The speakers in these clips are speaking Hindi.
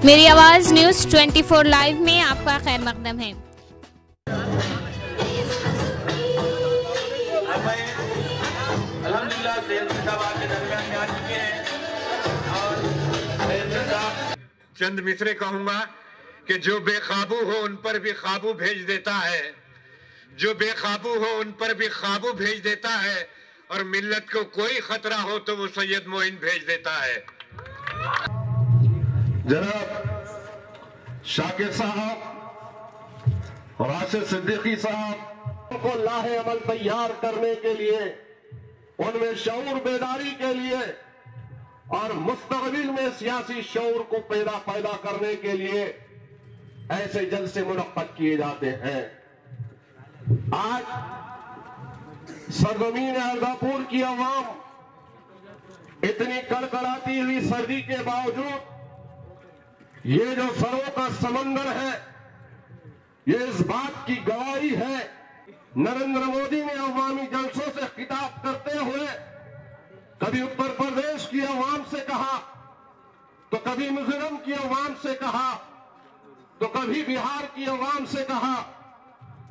मेरी आवाज़ न्यूज़ 24 लाइव में आपका खैर मकदम है। अल्हम्दुलिल्लाह के दरमियान में आ चुके हैं और चंद मिसरे कहूंगा कि जो बेकाबू हो उन पर भी काबू भेज देता है, जो बेकाबू हो उन पर भी काबू भेज देता है, और मिल्लत को कोई खतरा हो तो वो सैयद मोइन भेज देता है। जनाब शाकिर साहब, राशिद सिद्दीकी साहब को लाहे अमल तैयार करने के लिए, उनमें शऊर बेदारी के लिए और मुस्तकबिल में सियासी शऊर को पैदा करने के लिए ऐसे जलसे मुनक्कद किए जाते हैं। आज सरजमीन अर्दापुर की अवाम इतनी कड़कड़ाती हुई सर्दी के बावजूद ये जो सरों का समंदर है, ये इस बात की गवाही है। नरेंद्र मोदी ने अवामी जलसों से खिताब करते हुए कभी उत्तर प्रदेश की अवाम से कहा, तो कभी मिजोरम की अवाम से कहा, तो कभी बिहार की अवाम से कहा,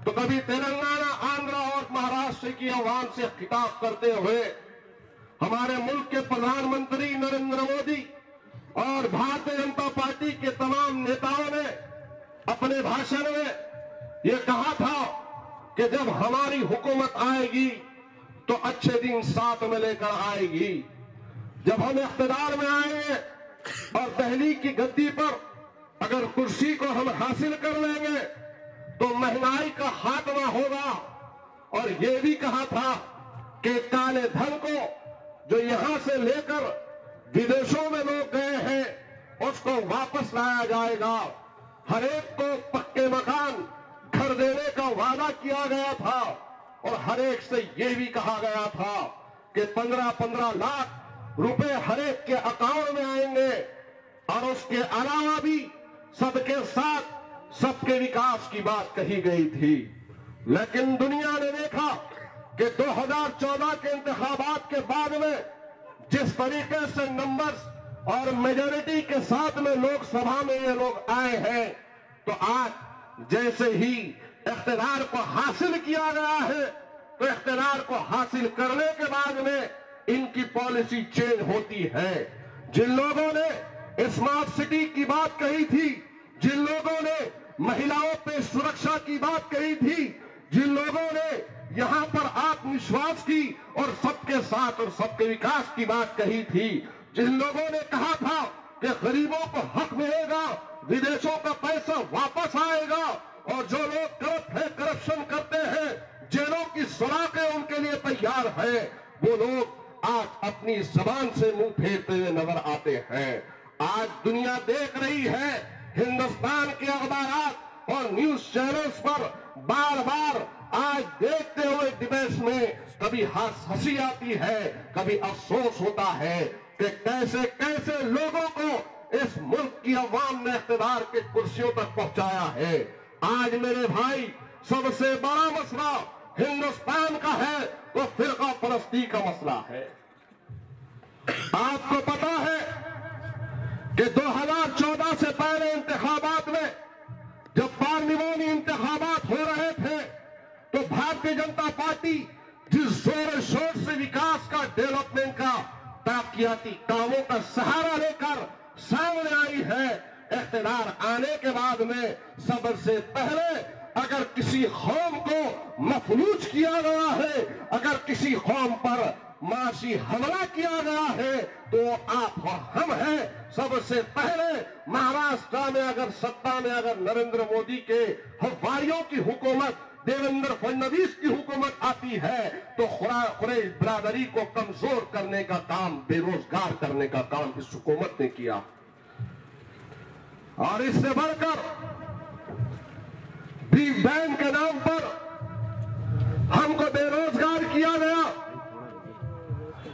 तो कभी तेलंगाना, आंध्र और महाराष्ट्र की अवाम से खिताब करते हुए हमारे मुल्क के प्रधानमंत्री नरेंद्र मोदी और भारतीय जनता पार्टी के तमाम नेताओं ने अपने भाषण में यह कहा था कि जब हमारी हुकूमत आएगी तो अच्छे दिन साथ में लेकर आएगी। जब हम इख्तिदार में आएंगे और दिल्ली की गद्दी पर अगर कुर्सी को हम हासिल कर लेंगे तो महंगाई का खात्मा होगा। और यह भी कहा था कि काले धन को जो यहां से लेकर विदेशों में लोग गए हैं उसको वापस लाया जाएगा। हर एक को पक्के मकान, घर देने का वादा किया गया था और हर एक से यह भी कहा गया था कि 15-15 लाख रुपए हर एक के अकाउंट में आएंगे। और उसके अलावा भी सबके साथ सबके विकास की बात कही गई थी। लेकिन दुनिया ने देखा कि 2014 के इंतखाबात के बाद में जिस तरीके से नंबर्स और मेजॉरिटी के साथ में लोकसभा में ये लोग आए हैं, तो आज जैसे ही इख्तिदार को हासिल किया गया है तो इख्तिदार को हासिल करने के बाद में इनकी पॉलिसी चेंज होती है। जिन लोगों ने स्मार्ट सिटी की बात कही थी, जिन लोगों ने महिलाओं पे सुरक्षा की बात कही थी, जिन लोगों ने यहां पर आत्मविश्वास की और सबके साथ और सबके विकास की बात कही थी, जिन लोगों ने कहा था कि गरीबों को हक मिलेगा, विदेशों का पैसा वापस आएगा, और जो लोग करप्ट है, करप्शन करते हैं, जेलों की सलाखें उनके लिए तैयार है, वो लोग आज अपनी जबान से मुंह फेरते हुए नजर आते हैं। आज दुनिया देख रही है, हिंदुस्तान के अखबारात और न्यूज चैनल्स पर बार बार आज देखते हुए डिबेट्स में कभी हंसी आती है, कभी अफसोस होता है कि कैसे कैसे लोगों को इस मुल्क की अवाम ने इख्तिदार के कुर्सियों तक पहुंचाया है। आज मेरे भाई, सबसे बड़ा मसला हिंदुस्तान का है तो फिरका परस्ती का मसला है। आपको पता है कि 2014 से पहले इंतखाबात में जब पार्लिमानी इंतखाबात हो रहे थे तो भारतीय जनता पार्टी जिस जोर शोर से विकास का, डेवलपमेंट का, तरक्याती कामों का सहारा लेकर सामने आई है, इख्तिदार आने के बाद में सबसे पहले अगर किसी कौम को मफलूज किया गया है, अगर किसी कौम पर माशी हमला किया गया है तो आप और हम हैं। सबसे पहले महाराष्ट्र में अगर सत्ता में अगर नरेंद्र मोदी के हवारियों की हुकूमत, देवेंद्र फडणवीस की हुकूमत आती है तो कुरैश बिरादरी को कमजोर करने का काम, बेरोजगार करने का काम इस हुकूमत ने किया। और इससे बढ़कर बिग बैंग के नाम पर हमको बेरोजगार किया गया,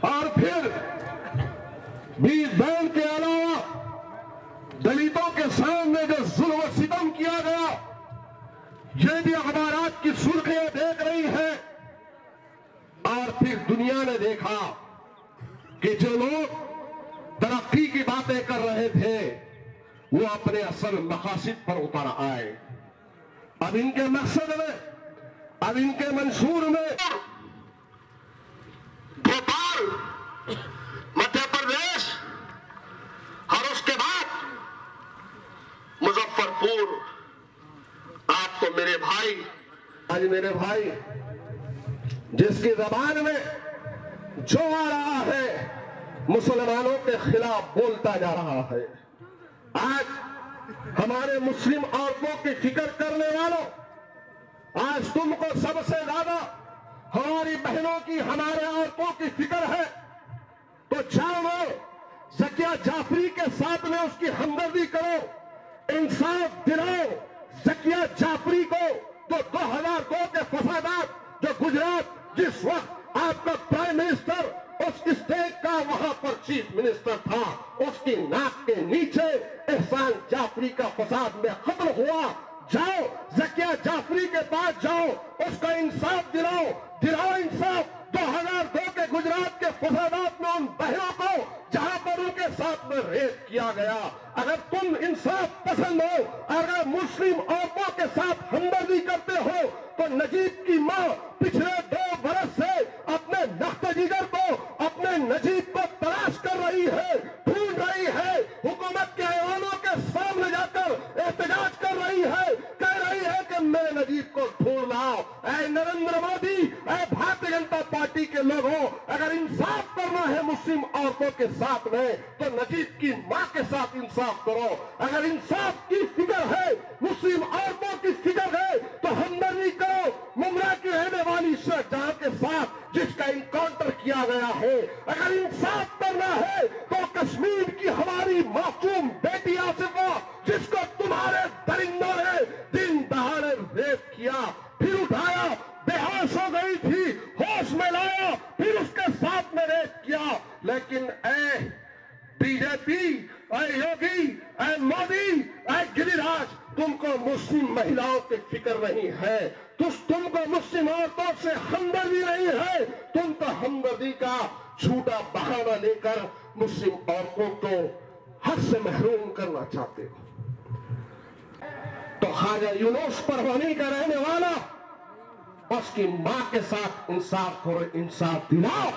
और फिर बिग बैंग के अलावा दलितों के सामने जो जुल्म सितम किया गया, ये भी अखबारात की सुर्खियां देख रही है। और फिर दुनिया ने देखा कि जो लोग तरक्की की बातें कर रहे थे, वो अपने असल मकासद पर उतर आए। अब इनके मकसद में, अब इनके मंशूर में भोपाल, मध्य प्रदेश और उसके बाद मुजफ्फरपुर। आप तो मेरे भाई, आज मेरे भाई जिसकी जबान में जो आ रहा है मुसलमानों के खिलाफ बोलता जा रहा है। आज हमारे मुस्लिम औरतों की फिक्र करने वालों, आज तुमको सबसे ज्यादा हमारी बहनों की, हमारे औरतों की फिक्र है, तो जाओ ज़किया जाफरी के साथ में उसकी हमदर्दी करो, इंसाफ दिलाओ ज़किया जाफरी को। तो 2002 के फसादात जो गुजरात, जिस वक्त आपका प्राइम मिनिस्टर उस स्टेट का वहां पर चीफ मिनिस्टर था, उसकी नाक के नीचे एहसान जाफरी का फसाद में खत्म हुआ। जाओ ज़किया जाफरी के पास जाओ, उसका इंसाफ दिलाओ, दिलाओ इंसाफ। 2002 के गुजरात के फसादात में उन बहनों को जहां पर उनके साथ में रेप किया गया, अगर तुम इंसाफ पसंद हो, अगर मुस्लिम औरतों के साथ हमदर्दी करते हो, तो नजीब की मां पिछले 2 बरस से अपने नख्त जिगर को, अपने नजीब को तलाश कर रही है, ढूंढ रही है, हुकूमत के ऐवानों के सामने जाकर एहतजाज कर रही है, कह रही है कि मैं नजीब को ढूंढ लाओ। ऐ नरेंद्र मोदी, ऐ भारतीय जनता पार्टी के लोगों, अगर इंसाफ करना है मुस्लिम औरतों के साथ में, तो नजीब की मां के साथ इंसाफ करो। अगर इंसाफ की फिक्र है, मुस्लिम औरतों की फिक्र है, तो हमदर्दी करो मुमरा की रहने वाली जहां के साथ जिसका इनकाउंटर किया गया है। अगर इंसाफ करना है तो कश्मीर की हमारी मासूम बेटी आसिफा, जिसको तुम्हारे दरिंदों ने दिन दहाड़े रेप किया, फिर उठाया, बेहोश हो गई थी, होश में लाया, फिर उसके साथ में रेप किया। लेकिन ऐ बीजेपी, ऐ योगी, ऐ मोदी, ऐ गिरिराज, तुमको मुस्लिम महिलाओं की फिक्र नहीं है, तुमको मुस्लिम औरतों से हमदर्दी नहीं है। तुम तो हमदर्दी का झूठा बहाना लेकर मुस्लिम औरतों को हक से महरूम करना चाहते हो। तो ख्वाजा यूनुस परवानी का रहने वाला, उसकी मां के साथ इंसाफ करो, इंसाफ दिलाओ।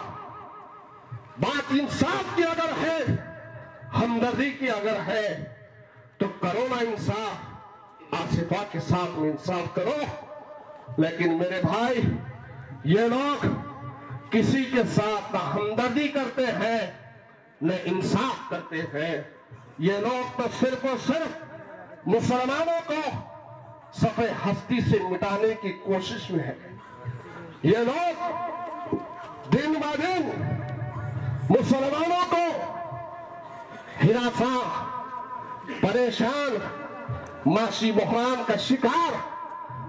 बात इंसाफ की अगर है, हमदर्दी की अगर है, तो करो ना इंसाफ, आसिफा के साथ में इंसाफ करो। लेकिन मेरे भाई, ये लोग किसी के साथ न हमदर्दी करते हैं, न इंसाफ करते हैं। ये लोग तो सिर्फ और सिर्फ मुसलमानों को सफ़े हस्ती से मिटाने की कोशिश में है। ये लोग दिन ब दिन मुसलमानों को हिरासा, परेशान, माशी बहरान का शिकार,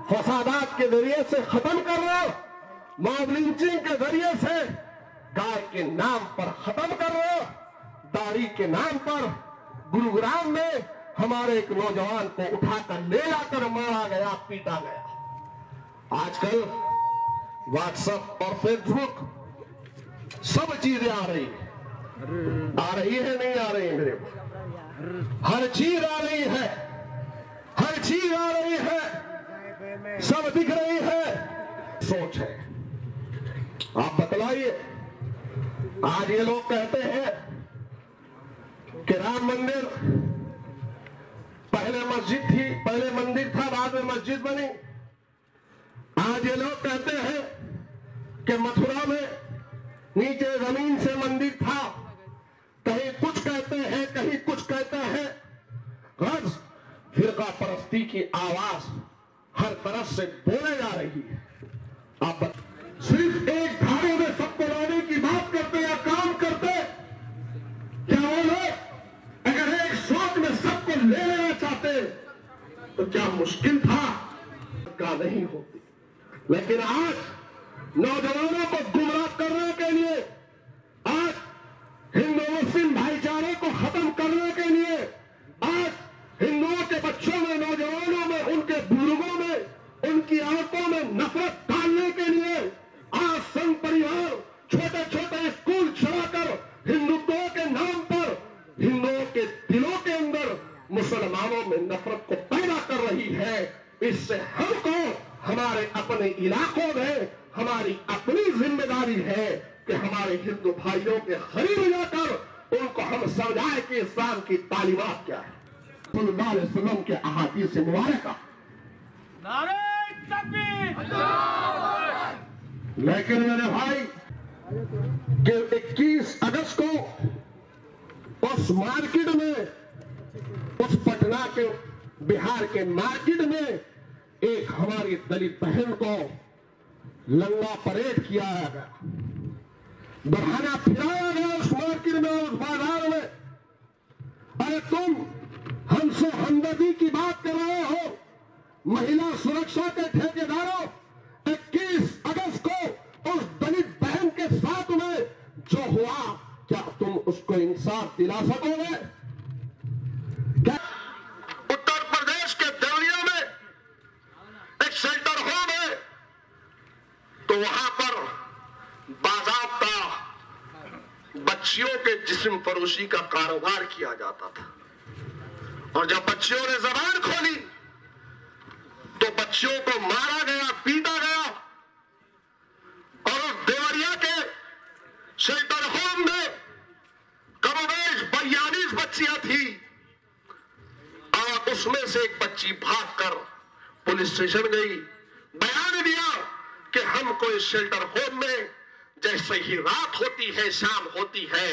फसादात के जरिए से खत्म करना, मॉब लिंचिंग के जरिए से गाय के नाम पर खत्म करना, दाढ़ी के नाम पर गुरुग्राम में हमारे एक नौजवान को उठाकर ले जाकर मारा गया, पीटा गया। आजकल व्हाट्सएप और फेसबुक सब चीजें आ रही है नहीं आ रही है मेरे, हर चीज आ रही है, हर चीज आ रही है, सब दिख रही है। सोच है, आप बतलाइए। आज ये लोग कहते हैं कि राम मंदिर पहले मस्जिद थी, पहले मंदिर था, बाद में मस्जिद बनी। आज ये लोग कहते हैं कि मथुरा में नीचे जमीन से मंदिर था। कहीं कुछ कहते हैं, कहीं कुछ कहते हैं। गज फिरका परस्ती की आवाज हर तरफ से बोले जा रही है। आप सिर्फ एक धारे में सबको लाने की बात करते या काम करते, क्या वो लोग अगर एक शौक में सबको ले लेना चाहते तो क्या मुश्किल था? का नहीं होती। लेकिन आज नौजवानों को गुमराह करने के लिए, आज हिंदू मुस्लिम भाईचारे को खत्म करने के लिए, आज हिंदुओं के बच्चों में, नौजवानों में, उनके बुजुर्गों में, उनकी औरतों में नफरत डालने के लिए आज संघ परिवार छोटे छोटे स्कूल चलाकर हिंदुत्व के नाम पर हिंदुओं के दिलों के अंदर मुसलमान में नफरत को पैदा कर रही है। इससे हमको हमारे अपने इलाकों में हमारी अपनी जिम्मेदारी है कि हमारे हिंदू भाइयों के करीब जाकर उनको हम समझाएं कि इस्लाम की तालीमात क्या है, सल्लल्लाहु अलैहि वसल्लम के अहादीस मुबारका। लेकिन मेरे भाई कि 21 अगस्त को उस मार्केट में, उस पटना के बिहार के मार्केट में एक हमारी दलित बहन को लंगा परेड किया गया, बहाना फिराया गया उस मार्केट में, उस बाजार में। अरे तुम हमसे हमदर्दी की बात कर रहे हो, महिला सुरक्षा के ठेकेदारों, 21 अगस्त को उस दलित बहन के साथ में जो हुआ, क्या तुम उसको इंसाफ दिला सकोगे? क्या उत्तर प्रदेश के देवरिया में एक शेल्टर होम है, तो वहां पर बाज़ाब्ता बच्चियों के जिस्म फरोशी का कारोबार किया जाता था। और जब बच्चियों ने जबान खोली तो बच्चियों को मारा गया, पीटा गया। और उस देवरिया के शेल्टर होम में कमोबेश 42 बच्चियां थी और उसमें से एक बच्ची भागकर पुलिस स्टेशन गई, बयान दिया कि हमको इस शेल्टर होम में जैसे ही रात होती है, शाम होती है,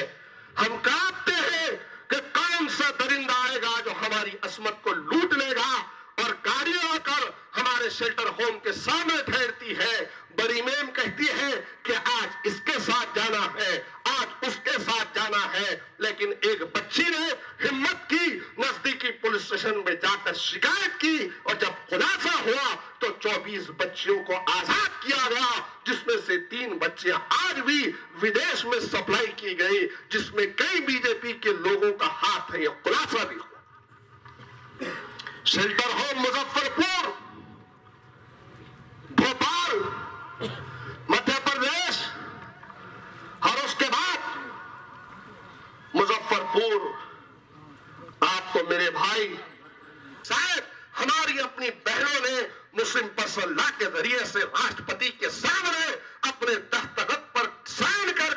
हम कांपते हैं कि कौन सा दरिंदा आएगा जो हमारी असमत को लूट लेगा। और गाड़ियां आकर हमारे शेल्टर होम के सामने ठहरती है। बड़ी मेम कहती है कि आज इसके साथ जाना है, आज उसके साथ जाना है। लेकिन एक बच्ची ने हिम्मत की, नजदीकी पुलिस स्टेशन में जाकर शिकायत की और जब खुलासा हुआ तो 24 बच्चियों को आजाद किया गया, जिसमें से 3 बच्चियां आज भी विदेश में सप्लाई की गई, जिसमें कई बीजेपी के लोगों का हाथ है। यह खुलासा भी हुआ। शेल्टर होम मुजफ्फरपुर, भोपाल, मध्य प्रदेश और उसके बाद मुजफ्फरपुर। आपको मेरे भाई, शायद हमारी अपनी बहनों ने मुस्लिम पर्सनल लॉ के जरिए से राष्ट्रपति के सामने अपने दस्तखत पर साइन कर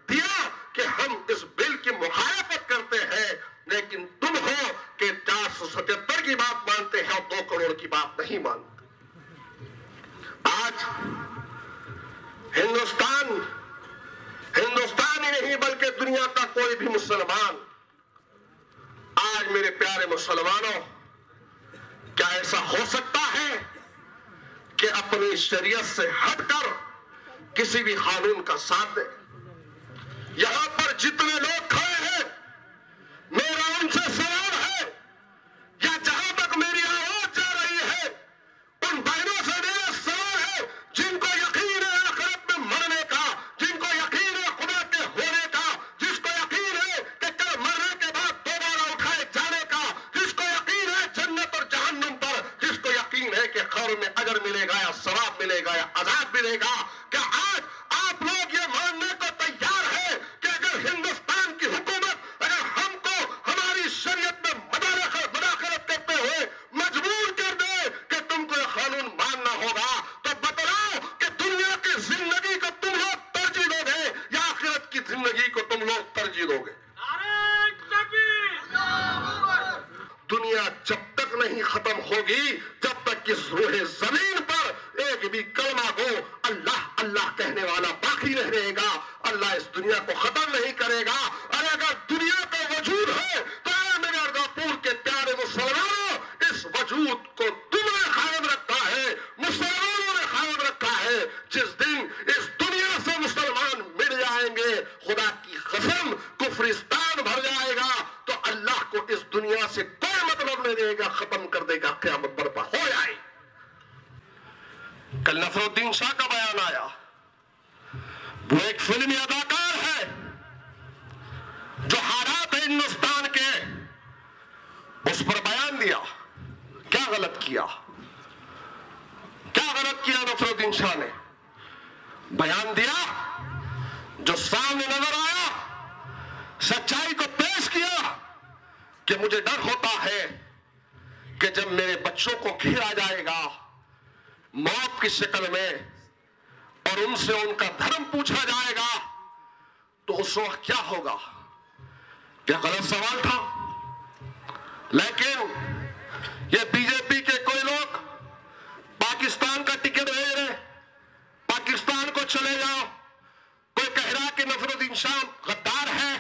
दिया कि हम इस बिल की मुखालफत करते हैं। लेकिन तुम हो कि 477 की बात मानते हैं और 2 करोड़ की बात नहीं मानते। आज हिंदुस्तान ही नहीं बल्कि दुनिया का कोई भी मुसलमान, आज मेरे प्यारे मुसलमानों, क्या ऐसा हो सकता है कि अपनी शरीयत से हटकर किसी भी कानून का साथ दे? यहां पर जितने लोग खड़े हैं, मेरा उनसे सवाल है, या जहां तक मेरी आवाज जा रही है उन बहनों से मेरा सवाल है जिनको यकीन है आखिरत में मरने का, जिनको यकीन है खुदा के होने का, जिसको यकीन है कि कल मरने के बाद दोबारा उठाए जाने का, जिसको यकीन है जन्नत और जहन्नुम पर, जिसको यकीन है कि खैर में अजर मिलेगा या सवाब मिलेगा या अजाब मिलेगा। क्या आज आप लोग ये मानने को तैयार है कि अगर हिंदुस्तान की हुकूमत अगर हमको हमारी शरीयत में मुदाखलत करते हुए मजबूर कर दे कि तुमको यह कानून मानना होगा, तो बतलाओ कि दुनिया की जिंदगी को तुम लोग तरजीह दोगे या आखिरत की जिंदगी को तुम लोग तरजीह दोगे? दुनिया जब तक नहीं खत्म होगी, जब तक कि रूहे जमीन पर एक भी कलमा को अल्लाह अल्लाह कहने वाला बाकी नहीं रहेगा। अल्लाह इस दुनिया को खत्म नहीं करेगा। और अगर दुनिया का वजूद है तो मेरे अर्दापुर के प्यारे मुसलमानों, इस वजूद को तुमने कायम रखा है, मुसलमानों ने कायम रखा है। जिस दिन इस दुनिया से मुसलमान मिट जाएंगे, खुदा की कसम कुफरिस्तान भर जाएगा, तो अल्लाह को इस दुनिया से कोई मतलब नहीं रहेगा, खत्म कर देगा, क़यामत बर्पा हो जाए। कल नफरुद्दीन शाह का बयान आया, वो एक फिल्मी अदाकार है जो हालात है हिंदुस्तान के, उस पर बयान दिया। क्या गलत किया? क्या गलत किया नफरुद्दीन शाह ने? बयान दिया, जो सामने नजर आया, सच्चाई को पेश किया कि मुझे डर होता है कि जब मेरे बच्चों को घेरा जाएगा मौत की शक्ल में और उनसे उनका धर्म पूछा जाएगा तो उस वक्त क्या होगा? क्या गलत सवाल था? लेकिन ये बीजेपी के कोई लोग पाकिस्तान का टिकट भेज रहे, पाकिस्तान को चले जाओ। कोई कह रहा कि नसरुद्दीन शाह गद्दार है,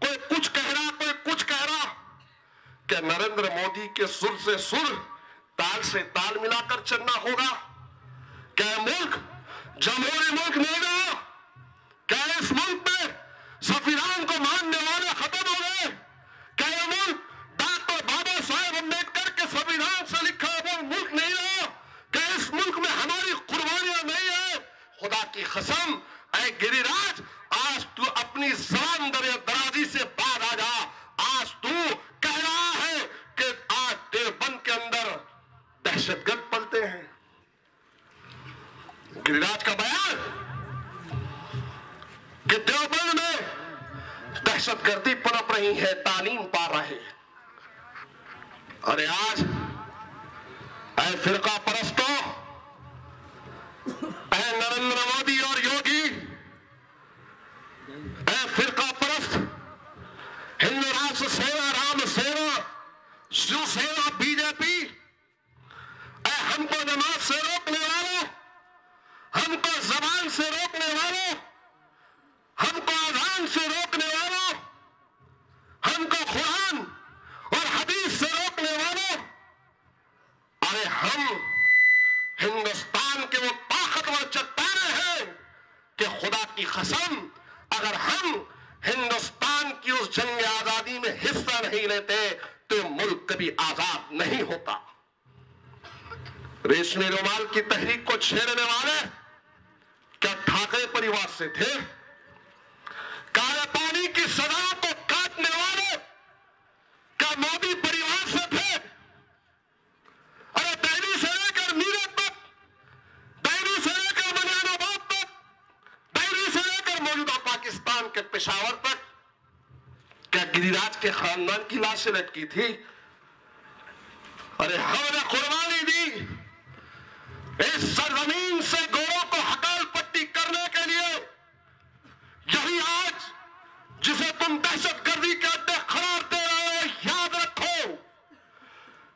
कोई कुछ कह रहा, कोई कुछ कह रहा। क्या नरेंद्र मोदी के सुर से सुर, ताल से ताल मिलाकर चलना होगा? क्या मुल्क जमहूरी मुल्क नहीं रहा? क्या इस मुल्क में संविधान को मानने वाले खत्म हो गए? क्या यह मुल्क डॉक्टर बाबा साहेब अम्बेडकर के संविधान से लिखा हुआ मुल्क नहीं रहा? क्या इस मुल्क में हमारी कुर्बानियां नहीं है? खुदा की कसम, ऐ गिरिराज, आज तू अपनी ज़बान दराजी से बाहर आ जा। आज तू कह रहा है कि आज देवबंद के अंदर दहशतगर्द पलते हैं। गिरिराज का बयान कि देवबंद में दहशतगर्दी पनप रही है, तालीम पा रहे। अरे आज ऐ फिरका परस्तों, ऐ नरेंद्र मोदी और योगी, ऐ फिरका परस्त, हिंद राष्ट्र सेना, राम सेना, शिवसेना, बीजेपी, ऐ हमको नमाज से रोकने वालों, हमको जबान से रोकने वालों, हमको अज़ान से रोकने वालों, हमको कुरान और हदीस से रोकने वालों। अरे हम हिंदुस्तान के वो ताकतवर चट्टाने हैं कि खुदा की कसम, अगर हम हिंदुस्तान की उस जंग आजादी में हिस्सा नहीं लेते तो मुल्क कभी आजाद नहीं होता। रेशमी रुमाल की तहरीक को छेड़ने वाले क्या ठाकरे परिवार से थे? काले पानी की सजाओं को काटने वाले क्या मोदी परिवार से थे? अरे दिल्ली से लेकर मीरठ तक, दिल्ली से लेकर मनानाबाद तक, दिल्ली से लेकर मौजूदा पाकिस्तान के पेशावर तक क्या गिरिराज के खानदान की लाशें लटकी थी? अरे हमने कुर्बानी दी इस सरजमीन से गोरों को हकाल पट्टी करने के लिए। यही आज जिसे तुम दहशतगर्दी के अड्डे करार दे रहे हो, याद रखो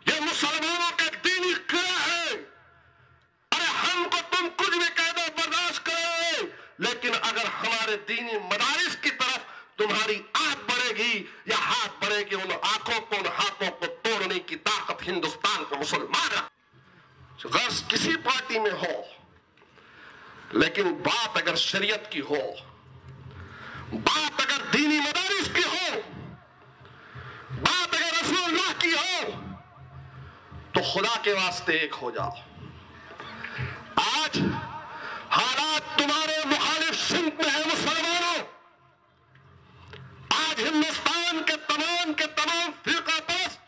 ये मुसलमानों के दीनी किला है। अरे हमको तुम कुछ भी कह दो, बर्दाश्त करोगे, लेकिन अगर हमारे दीनी मदारिस की तरफ तुम्हारी आंख बढ़ेगी या हाथ बढ़ेगी, उन आंखों को, उन हाथों को तोड़ने की ताकत हिंदुस्तान के मुसलमान गर्ज किसी पार्टी में हो, लेकिन बात अगर शरीयत की हो, बात अगर दीनी मदारिस की हो, बात अगर रसूलुल्लाह की हो, तो खुदा के वास्ते एक हो जाओ। आज हालात तुम्हारे मुखालिफ सिंध में है मुसलमानों। आज हिंदुस्तान के तमाम फिरका परस्त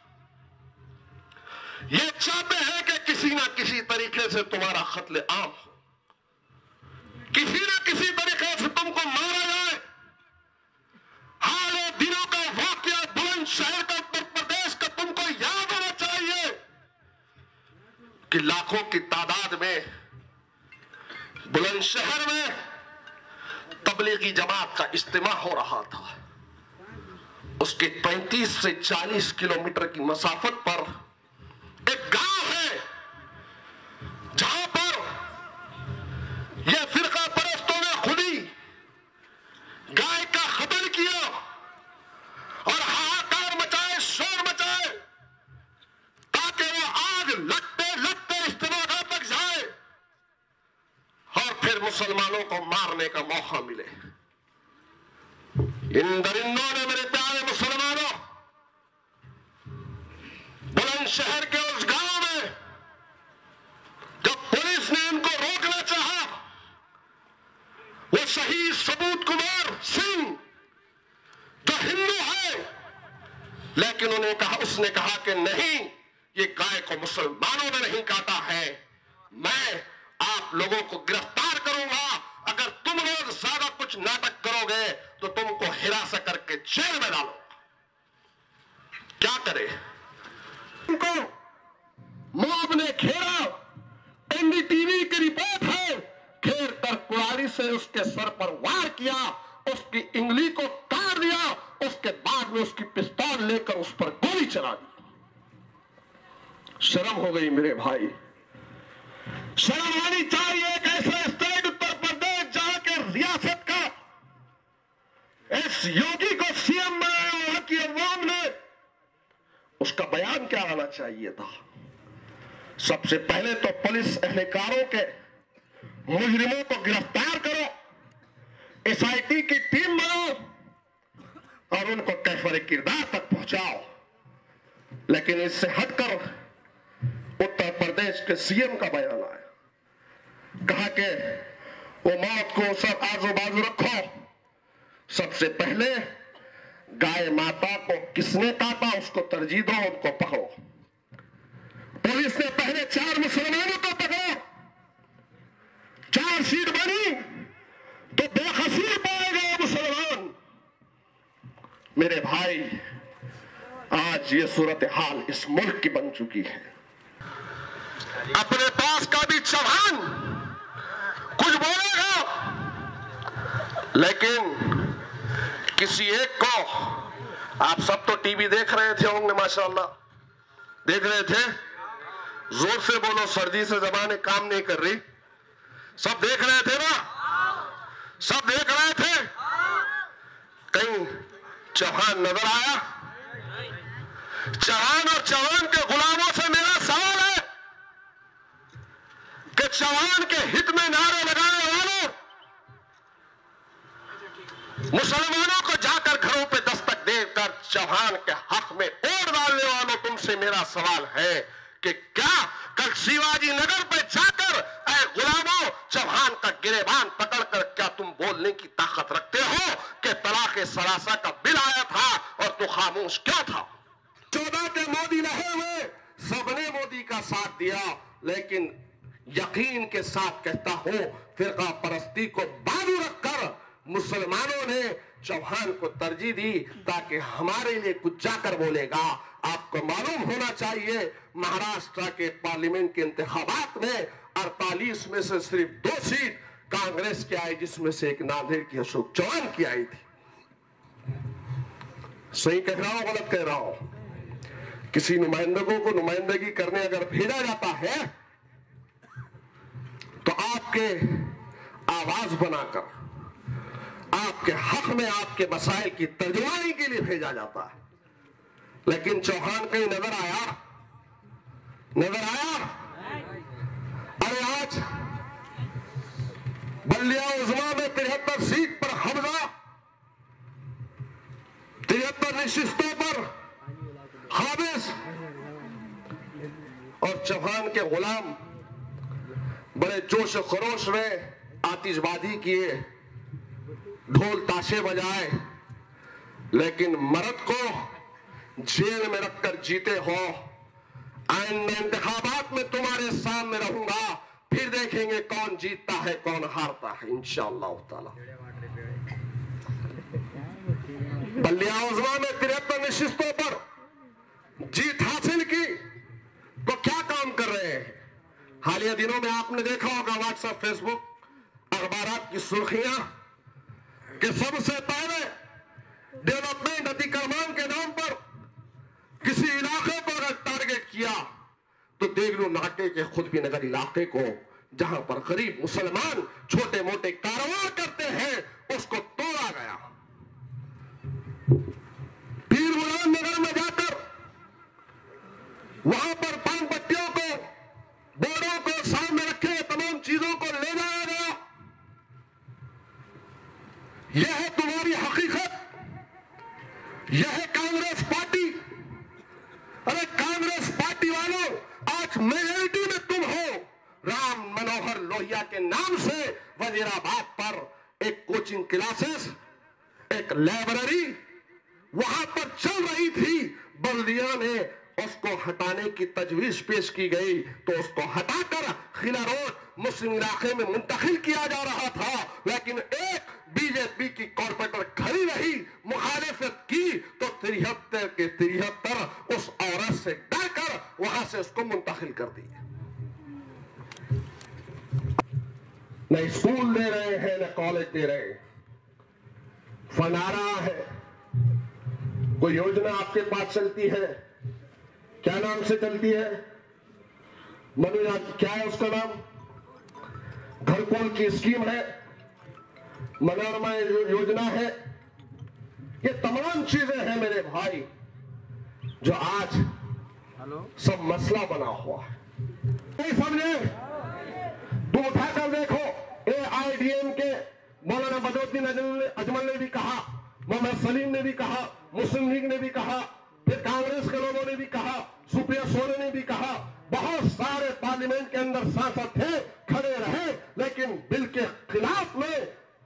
ये चाहते हैं कि किसी ना किसी तरीके से तुम्हारा कत्ले आम हो, किसी ना किसी तरीके से तुमको मारा जाए। हाल दिनों का वाकया बुलंदशहर का, उत्तर प्रदेश का तुमको याद होना चाहिए कि लाखों की तादाद में बुलंदशहर में तबलीगी जमात का इज्तिमा हो रहा था। उसके 35 से 40 किलोमीटर की मसाफत पर एक गांव है जहां पर यह फिरका परस्तों ने खुद ही गाय का कत्ल किया और हाहाकार मचाए, शोर मचाए, ताकि वो आग लगते लगते इस्तेमाल तक जाए और फिर मुसलमानों को मारने का मौका मिले। इन दरिंदों ने, मेरे प्यारे मुसलमानों, बुलंदशहर के उस गांव में जब पुलिस ने इनको रोकना चाहा, वो शहीद सबूत कुमार सिंह जो हिंदू है, लेकिन उसने कहा कि नहीं, ये गाय को मुसलमानों ने नहीं काटा है, मैं आप लोगों को गिरफ्तार करूंगा। अगर तुम लोग ज्यादा कुछ नाटक करोगे तो तुमको हिरासत करके जेल में डालो। क्या करे? उनको में उसकी पिस्तौल लेकर उस पर गोली चला दी। शर्म हो गई मेरे भाई, शर्म आनी चाहिए। एक ऐसा स्टेट उत्तर प्रदेश जहां के रियासत का इस योगी को सीएम बनाया, वहां की अवाम ने, उसका बयान क्या आना चाहिए था। सबसे पहले तो पुलिस एहलकारों के मुजरिमों को गिरफ्तार करो, एसआईटी की टीम बनाओ और उनको कैफरे किरदार तक पहुंचाओ। लेकिन इससे हटकर उत्तर प्रदेश के सीएम का बयान आया, कहा कि वो मौत को सब आजू बाजू रखो, सबसे पहले गाय माता को किसने काटा उसको तरजीह दो, उनको पकड़ो। पुलिस ने पहले 4 मुसलमानों को पकड़ा, चार्जशीट बनी तो बेकसूर पाए गए मुसलमान। मेरे भाई, आज ये सूरत हाल इस मुल्क की बन चुकी है। अपने पास का भी चौहान कुछ बोलेगा, लेकिन किसी एक को, आप सब तो टीवी देख रहे थे होंगे, माशाअल्लाह देख रहे थे, जोर से बोलो, सर्दी से जबानें काम नहीं कर रही। सब देख रहे थे ना, सब देख रहे थे। कहीं चौहान नजर आया? चौहान और चौहान के गुलामों से मेरा सवाल है कि चौहान के हित में नारे लगाने वालों, मुसलमानों को जाकर घरों पे दस्तक देकर चौहान के हक में वोट डालने वालों, तुमसे मेरा सवाल है कि क्या कल शिवाजी नगर पे जाकर ऐ गुलामों चौहान का गिरेबान पकड़कर क्या तुम बोलने की ताकत रखते हो कि तलाक सरासा का बिल आया था और तू खामोश क्यों था? 14 के मोदी लहर में सबने मोदी का साथ दिया, लेकिन यकीन के साथ कहता हूं, फिरका परस्ती को बाजू रखकर मुसलमानों ने चौहान को तरजीह दी ताकि हमारे लिए कुछ जाकर बोलेगा। आपको मालूम होना चाहिए, महाराष्ट्र के पार्लियामेंट के इंतखाबात में 48 में से सिर्फ 2 सीट कांग्रेस की आई, जिसमें से एक नांदेड़ की अशोक चौहान की आई थी। सही कह रहा हूं, गलत कह रहा हूं? किसी नुमाइंदों को नुमाइंदगी करने अगर भेजा जाता है तो आपके आवाज बनाकर आपके हक में आपके मसाइल की तर्जुमानी के लिए भेजा जाता है। लेकिन चौहान कहीं नजर आया? नजर आया? अरे आज बल्लिया उज़मा में 73 सीट पर हमला, 73 नशिस्तों पर हाबिस, और चौहान के गुलाम बड़े जोश खरोश में आतिशबाजी किए, ढोल ताशे बजाए, लेकिन मर्द को जेल में रखकर जीते हो। आइंदा इंतखाबात में तुम्हारे सामने रहूंगा, फिर देखेंगे कौन जीतता है कौन हारता है, इंशाअल्लाह ताला। बल्लिया उज़मा में 73 नशिस्तों पर जीत हासिल की तो क्या काम कर रहे हैं? हालिया दिनों में आपने देखा होगा व्हाट्सएप, फेसबुक, अखबारात की सुर्खियां कि सबसे पहले डेवलपमेंट अतिक्रमण के नाम पर किसी इलाके को अगर टारगेट किया तो देवलू नाटे के खुद नगर इलाके को, जहां पर गरीब मुसलमान छोटे मोटे कारोबार करते हैं, उसको तोड़ा गया। पीर गुलाम नगर में जाकर वहां पर पान पट्टियों को, बोर्डों को सामने रखे तमाम चीजों को ले जाया गया। यह है तुम्हारी हकीकत, यह है कांग्रेस पार्टी। अरे कांग्रेस पार्टी वालों, आज मेजोरिटी में तुम हो। राम मनोहर लोहिया के नाम से वजीराबाद पर एक कोचिंग क्लासेस, एक लाइब्रेरी वहां पर चल रही थी। बल्दिया ने उसको हटाने की तजवीज पेश की गई तो उसको हटाकर खिला रोड मुस्लिम इलाके में मुंतकिल किया जा रहा था, लेकिन एक बीजेपी की कॉर्पोरेटर खड़ी रही, मुखालिफत की तो 73 के 73 उस औरत से डरकर वहां से उसको मुंतकिल कर दिया। न स्कूल दे रहे हैं न कॉलेज दे रहे हैं, फनारा है, कोई योजना आपके पास चलती है, क्या नाम से चलती है? मनोज, क्या है उसका नाम? घरकुल की स्कीम है, मनोरमा योजना है। ये तमाम चीजें हैं मेरे भाई जो आज सब मसला बना हुआ है। नहीं समझे तो उठाकर देखो। AIDM के मौलाना बदरुद्दीन अजमल ने भी कहा, मोहम्मद सलीम ने भी कहा, मुस्लिम लीग ने भी कहा, फिर कांग्रेस के लोगों ने भी कहा, सुप्रिया सोरे ने भी कहा, बहुत सारे पार्लियामेंट के अंदर सांसद थे, खड़े रहे, लेकिन बिल के खिलाफ में,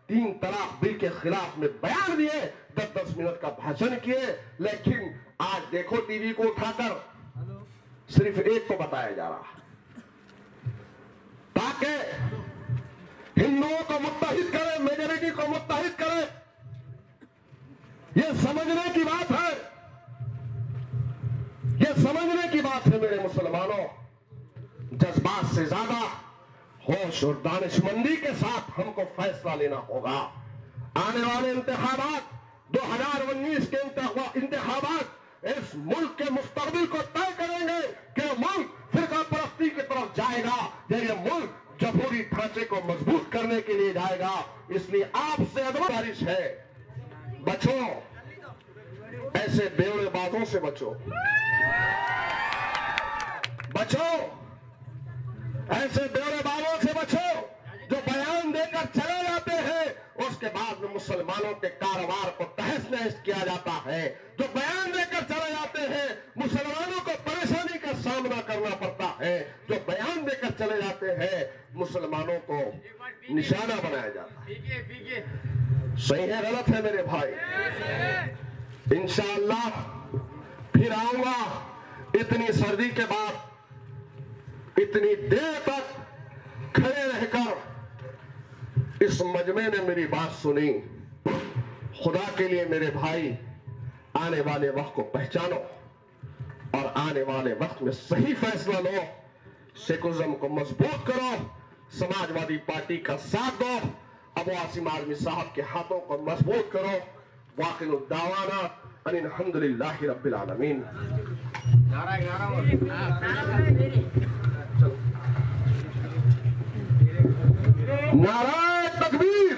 3 तलाक बिल के खिलाफ में बयान दिए, 10-10 मिनट का भाषण किए। लेकिन आज देखो टीवी को उठाकर सिर्फ एक को बताया जा रहा है ताकि हिंदुओं को मुत्तहिद करे, मेजोरिटी को मुत्तहिद करे। यह समझने की बात है, यह समझने की बात है मेरे मुसलमानों। जज्बात से ज्यादा होश और दानिशमंदी के साथ हमको फैसला लेना होगा। आने वाले इंतखाबात 2019 के इंतखाबात इस मुल्क के मुस्तकबिल को तय करेंगे कि मुल्क फिरका परस्ती की तरफ जाएगा या ये मुल्क जमहूरी ढांचे को मजबूत करने के लिए जाएगा। इसलिए आपसे गुजारिश है, बचो, ऐसे बेवड़ेबाजों से बचो, बचो, ऐसे बेवड़ेबाजों से बचो जो बयान देकर चले जाते हैं, उसके बाद में मुसलमानों के कारोबार को तहस नहस किया जाता है। जो बयान देकर चले जाते हैं, मुसलमानों को परेशानी का सामना करना पड़ता है। जो बयान देकर चले जाते हैं, मुसलमानों को निशाना बनाया जाता है। सही है गलत है मेरे भाई? इंशाअल्लाह फिर आऊंगा। इतनी सर्दी के बाद इतनी देर तक खड़े रहकर इस मजमे ने मेरी बात सुनी। खुदा के लिए मेरे भाई, आने वाले वक्त को पहचानो और आने वाले वक्त में सही फैसला लो। सेकुलरिज्म को मजबूत करो, समाजवादी पार्टी का साथ दो, अबू आसिम आजमी साहब के हाथों को मजबूत करो। वाक़िल दावाना अनिल हम्दुलिल्लाहि रब्बिल आलमीन। नारा तकबीर।